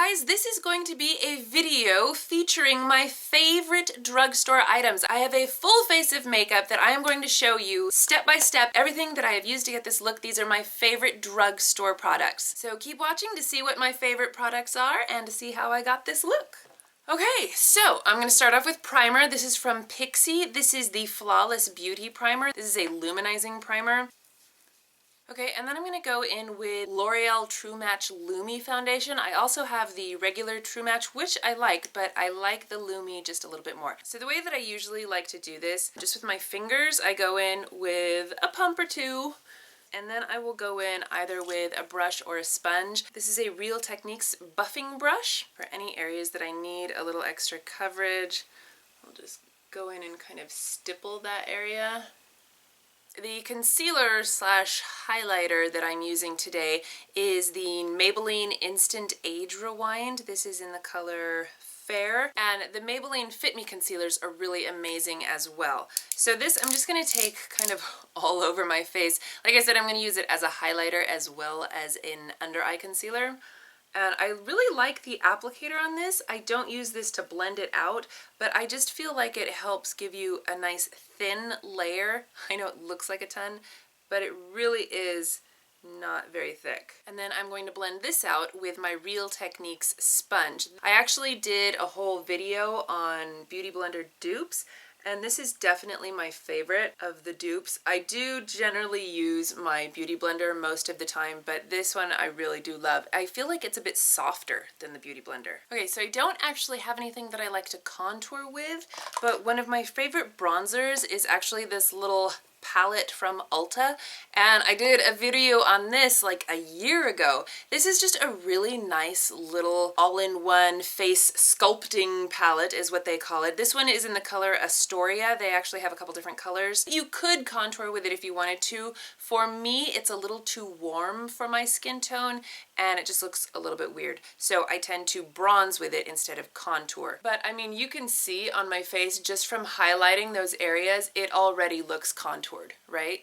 guys, this is going to be a video featuring my favorite drugstore items. I have a full face of makeup that I am going to show you step by step, everything that I have used to get this look. These are my favorite drugstore products. So keep watching to see what my favorite products are and to see how I got this look. Okay, so I'm going to start off with primer. This is from Pixi. This is the Flawless Beauty Primer. This is a luminizing primer. Okay, and then I'm going to go in with L'Oreal True Match Lumi foundation. I also have the regular True Match, which I like, but I like the Lumi just a little bit more. So the way that I usually like to do this, just with my fingers, I go in with a pump or two, and then I will go in either with a brush or a sponge. This is a Real Techniques buffing brush for any areas that I need a little extra coverage. I'll just go in and kind of stipple that area. The concealer slash highlighter that I'm using today is the Maybelline Instant Age Rewind. This is in the color Fair, and the Maybelline Fit Me concealers are really amazing as well. So this I'm just going to take kind of all over my face. Like I said, I'm going to use it as a highlighter as well as an under eye concealer. And I really like the applicator on this. I don't use this to blend it out, but I just feel like it helps give you a nice thin layer. I know it looks like a ton, but it really is not very thick. And then I'm going to blend this out with my Real Techniques sponge. I actually did a whole video on Beauty Blender dupes, and this is definitely my favorite of the dupes. I do generally use my Beauty Blender most of the time, but this one I really do love. I feel like it's a bit softer than the Beauty Blender. Okay, so I don't actually have anything that I like to contour with, but one of my favorite bronzers is actually this little palette from Ulta, and I did a video on this like a year ago. This is just a really nice little all-in-one face sculpting palette is what they call it. This one is in the color Astoria. They actually have a couple different colors. You could contour with it if you wanted to. For me, it's a little too warm for my skin tone, and it just looks a little bit weird. So I tend to bronze with it instead of contour. But I mean, you can see on my face, just from highlighting those areas, it already looks contoured, right?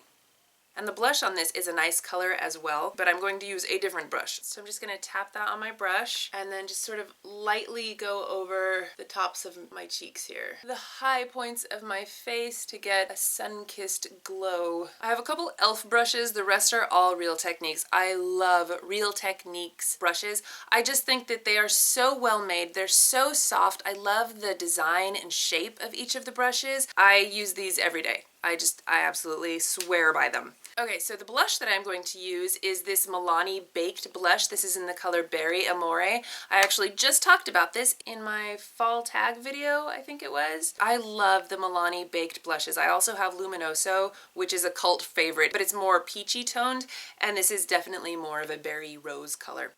And the blush on this is a nice color as well, but I'm going to use a different brush. So I'm just going to tap that on my brush and then just sort of lightly go over the tops of my cheeks here, the high points of my face, to get a sun-kissed glow. I have a couple e.l.f. brushes. The rest are all Real Techniques. I love Real Techniques brushes. I just think that they are so well made. They're so soft. I love the design and shape of each of the brushes. I use these every day. I absolutely swear by them. Okay, so the blush that I'm going to use is this Milani Baked Blush. This is in the color Berry Amore. I actually just talked about this in my fall tag video, I think it was. I love the Milani Baked Blushes. I also have Luminoso, which is a cult favorite, but it's more peachy toned, and this is definitely more of a berry rose color.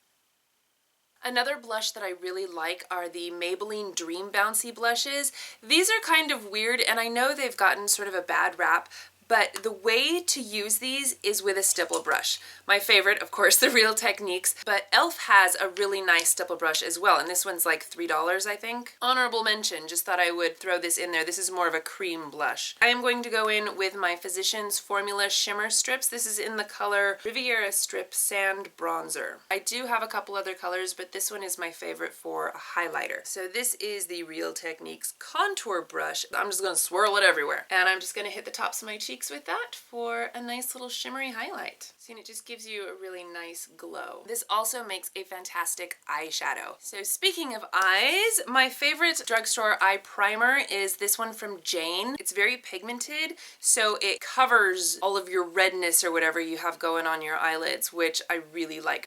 Another blush that I really like are the Maybelline Dream Bouncy blushes. These are kind of weird, and I know they've gotten sort of a bad rap, but the way to use these is with a stipple brush. My favorite, of course, the Real Techniques, but e.l.f. has a really nice stipple brush as well, and this one's like $3, I think. Honorable mention, just thought I would throw this in there. This is more of a cream blush. I am going to go in with my Physicians Formula Shimmer Strips. This is in the color Riviera Strip Sand Bronzer. I do have a couple other colors, but this one is my favorite for a highlighter. So this is the Real Techniques contour brush. I'm just gonna swirl it everywhere, and I'm just gonna hit the tops of my cheeks with that for a nice little shimmery highlight. See, and it just gives you a really nice glow. This also makes a fantastic eyeshadow. So speaking of eyes, my favorite drugstore eye primer is this one from Jane. It's very pigmented, so it covers all of your redness or whatever you have going on your eyelids, which I really like.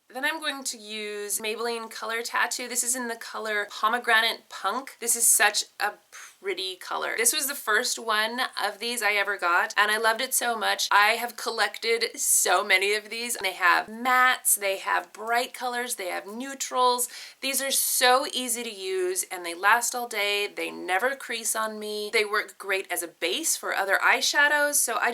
Then I'm going to use Maybelline Color Tattoo. This is in the color Pomegranate Punk. This is such a pretty color. This was the first one of these I ever got, and I loved it so much. I have collected so many of these. They have mattes, they have bright colors, they have neutrals. These are so easy to use, and they last all day. They never crease on me. They work great as a base for other eyeshadows, so I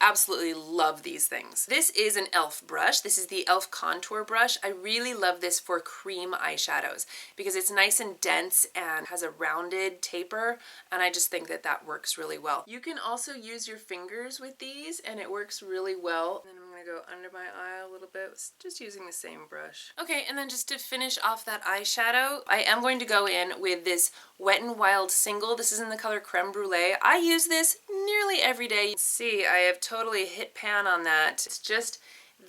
absolutely love these things. This is an e.l.f. brush. This is the e.l.f. Contour brush. I really love this for cream eyeshadows because it's nice and dense and has a rounded taper, and I just think that works really well. You can also use your fingers with these, and it works really well. And then I'm gonna go under my eye a little bit, just using the same brush. Okay, and then just to finish off that eyeshadow, I am going to go in with this Wet n Wild Single. This is in the color Creme Brulee. I use this nearly every day. You can see I have totally hit pan on that. It's just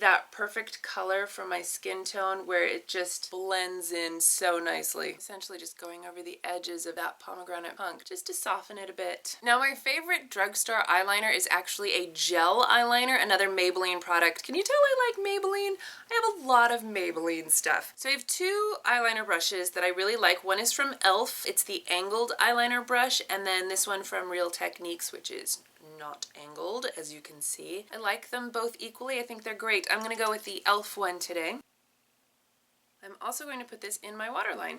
that perfect color for my skin tone where it just blends in so nicely. Essentially just going over the edges of that pomegranate punk just to soften it a bit. Now my favorite drugstore eyeliner is actually a gel eyeliner, another Maybelline product. Can you tell I like Maybelline? I have a lot of Maybelline stuff. So I have two eyeliner brushes that I really like. One is from E.L.F. It's the angled eyeliner brush, and then this one from Real Techniques, which is not angled, as you can see. I like them both equally. I think they're great. I'm going to go with the E.L.F. one today. I'm also going to put this in my waterline.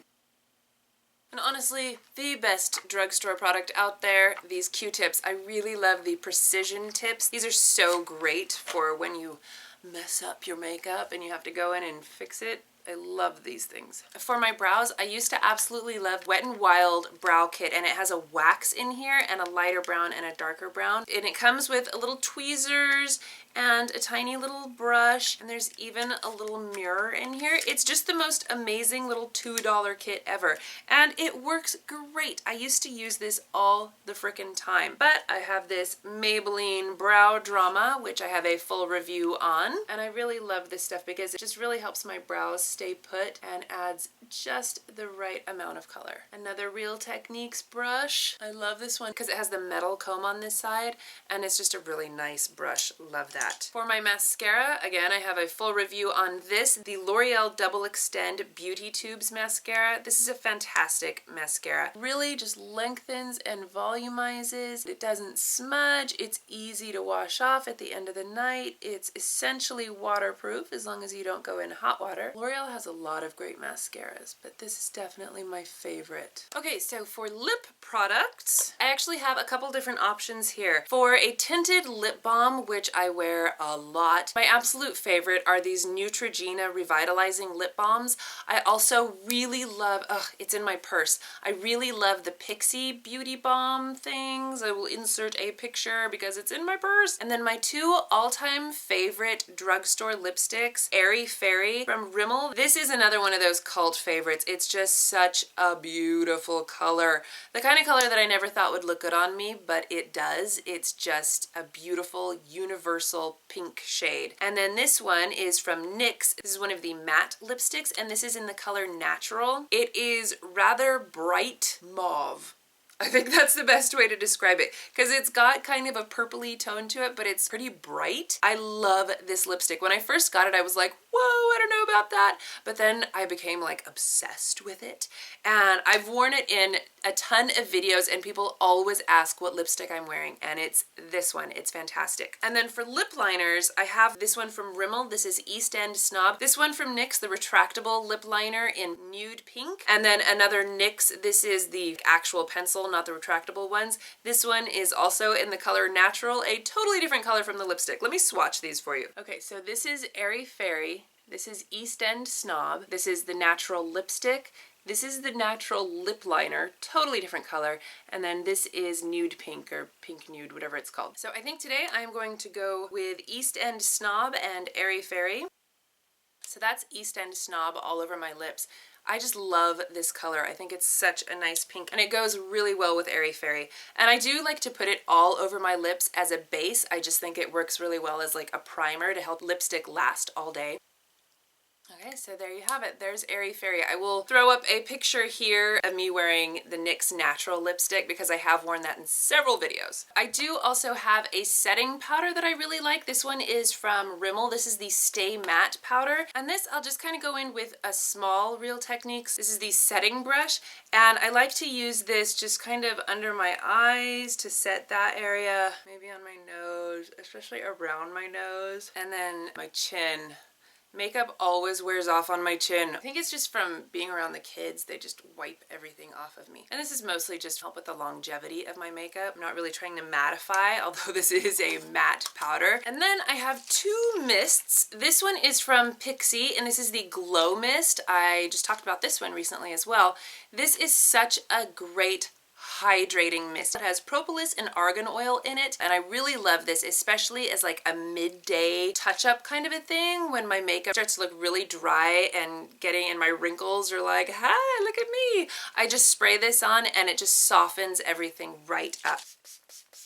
And honestly, the best drugstore product out there, these Q-tips. I really love the precision tips. These are so great for when you mess up your makeup and you have to go in and fix it. I love these things. For my brows, I used to absolutely love Wet n Wild Brow Kit, and it has a wax in here and a lighter brown and a darker brown. And it comes with a little tweezers and a tiny little brush, and there's even a little mirror in here. It's just the most amazing little $2 kit ever, and it works great. I used to use this all the frickin' time, but I have this Maybelline Brow Drama, which I have a full review on, and I really love this stuff because it just really helps my brows stay put and adds just the right amount of color. Another Real Techniques brush. I love this one because it has the metal comb on this side, and it's just a really nice brush. Love that. For my mascara, again, I have a full review on this, the L'Oreal Double Extend Beauty Tubes mascara. This is a fantastic mascara. Really just lengthens and volumizes. It doesn't smudge. It's easy to wash off at the end of the night. It's essentially waterproof as long as you don't go in hot water. L'Oreal has a lot of great mascaras, but this is definitely my favorite. Okay, so for lip products, I actually have a couple different options here. For a tinted lip balm, which I wear a lot, my absolute favorite are these Neutrogena Revitalizing Lip Balms. I also really love, it's in my purse. I really love the Pixi Beauty Balm things. I will insert a picture because it's in my purse. And then my two all-time favorite drugstore lipsticks, Airy Fairy from Rimmel. This is another one of those cult favorites. It's just such a beautiful color. The kind of color that I never thought would look good on me, but it does. It's just a beautiful, universal pink shade. And then this one is from NYX. This is one of the matte lipsticks, and this is in the color Natural. It is rather bright mauve. I think that's the best way to describe it because it's got kind of a purpley tone to it, but it's pretty bright. I love this lipstick. When I first got it, I was like, whoa, I don't know about that. But then I became like obsessed with it. And I've worn it in a ton of videos and people always ask what lipstick I'm wearing, and it's this one. It's fantastic. And then for lip liners, I have this one from Rimmel. This is Eastend Snob. This one from NYX, the retractable lip liner in Nude Pink. And then another NYX, this is the actual pencil, not the retractable ones. This one is also in the color Natural, a totally different color from the lipstick. Let me swatch these for you. Okay, so this is Airy Fairy. This is Eastend Snob. This is the Natural lipstick. This is the Natural lip liner, totally different color. And then this is Nude Pink or Pink Nude, whatever it's called. So I think today I'm going to go with Eastend Snob and Airy Fairy. So that's Eastend Snob all over my lips. I just love this color. I think it's such a nice pink, and it goes really well with Airy Fairy. And I do like to put it all over my lips as a base. I just think it works really well as like a primer to help lipstick last all day. Okay, so there you have it. There's Airy Fairy. I will throw up a picture here of me wearing the NYX Natural lipstick because I have worn that in several videos. I do also have a setting powder that I really like. This one is from Rimmel. This is the Stay Matte powder. And this I'll just kind of go in with a small Real Techniques. This is the setting brush. And I like to use this just kind of under my eyes to set that area. Maybe on my nose, especially around my nose. And then my chin. Makeup always wears off on my chin. I think it's just from being around the kids. They just wipe everything off of me. And this is mostly just to help with the longevity of my makeup. I'm not really trying to mattify, although this is a matte powder. And then I have two mists. This one is from Pixi, and this is the Glow Mist. I just talked about this one recently as well. This is such a great hydrating mist. It has propolis and argan oil in it, and I really love this, especially as like a midday touch-up kind of a thing when my makeup starts to look really dry and my wrinkles are like, hi, look at me. I just spray this on and it just softens everything right up.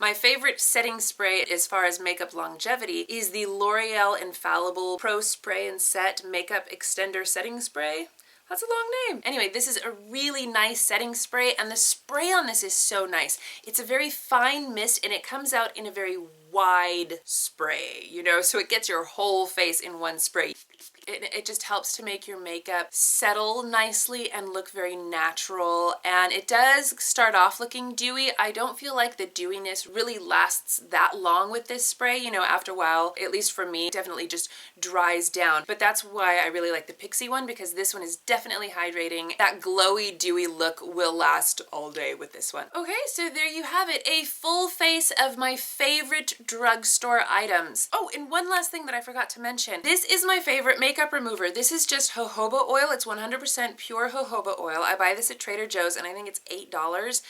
My favorite setting spray as far as makeup longevity is the L'Oreal Infallible Pro Spray and Set Makeup Extender Setting Spray. That's a long name. Anyway, this is a really nice setting spray, and the spray on this is so nice. It's a very fine mist, and it comes out in a very wide spray, you know, so it gets your whole face in one spray. It just helps to make your makeup settle nicely and look very natural, and it does start off looking dewy. I don't feel like the dewiness really lasts that long with this spray, you know, after a while, at least for me, definitely just dries down. But that's why I really like the Pixi one, because this one is definitely hydrating. That glowy, dewy look will last all day with this one. Okay, so there you have it, a full face of my favorite drugstore items. Oh, and one last thing that I forgot to mention. This is my favorite makeup remover. This is just jojoba oil. It's 100% pure jojoba oil. I buy this at Trader Joe's and I think it's $8.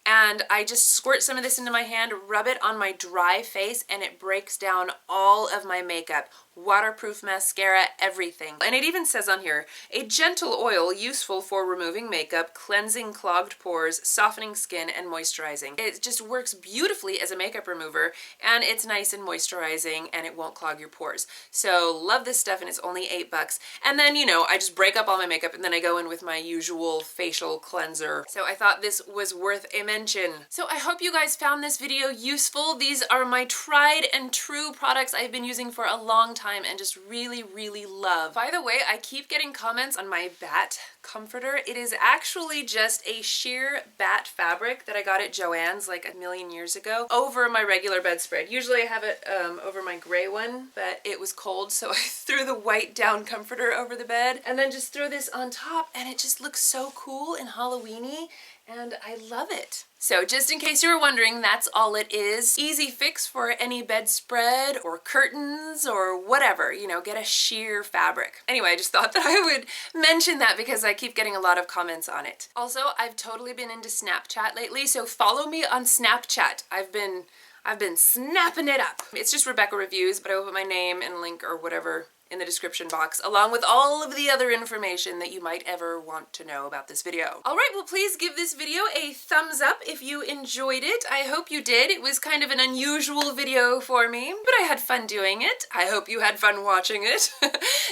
And I just squirt some of this into my hand, rub it on my dry face, and it breaks down all of my makeup. Waterproof mascara, everything. And it even says on here, a gentle oil useful for removing makeup, cleansing clogged pores, softening skin, and moisturizing. It just works beautifully as a makeup remover, and it's nice and moisturizing, and it won't clog your pores. So love this stuff, and it's only $8. And then, you know, I just break up all my makeup, and then I go in with my usual facial cleanser. So I thought this was worth a mention. So I hope you guys found this video useful. These are my tried and true products I've been using for a long time and just really, really love. By the way, I keep getting comments on my bat comforter. It is actually just a sheer bat fabric that I got at Joann's like a million years ago over my regular bedspread. Usually I have it over my gray one, but it was cold, so I threw the white down comforter over the bed and then just threw this on top, and it just looks so cool and Halloween-y, and I love it. So just in case you were wondering, that's all it is. Easy fix for any bedspread or curtains or whatever, you know, get a sheer fabric. Anyway, I just thought that I would mention that because I keep getting a lot of comments on it. Also, I've totally been into Snapchat lately, so follow me on Snapchat. I've been snapping it up. It's just Rebecca Reviews, but I will put my name and link or whatever in the description box, along with all of the other information that you might ever want to know about this video. Alright, well please give this video a thumbs up if you enjoyed it. I hope you did. It was kind of an unusual video for me, but I had fun doing it. I hope you had fun watching it.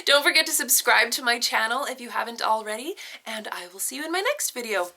Don't forget to subscribe to my channel if you haven't already, and I will see you in my next video.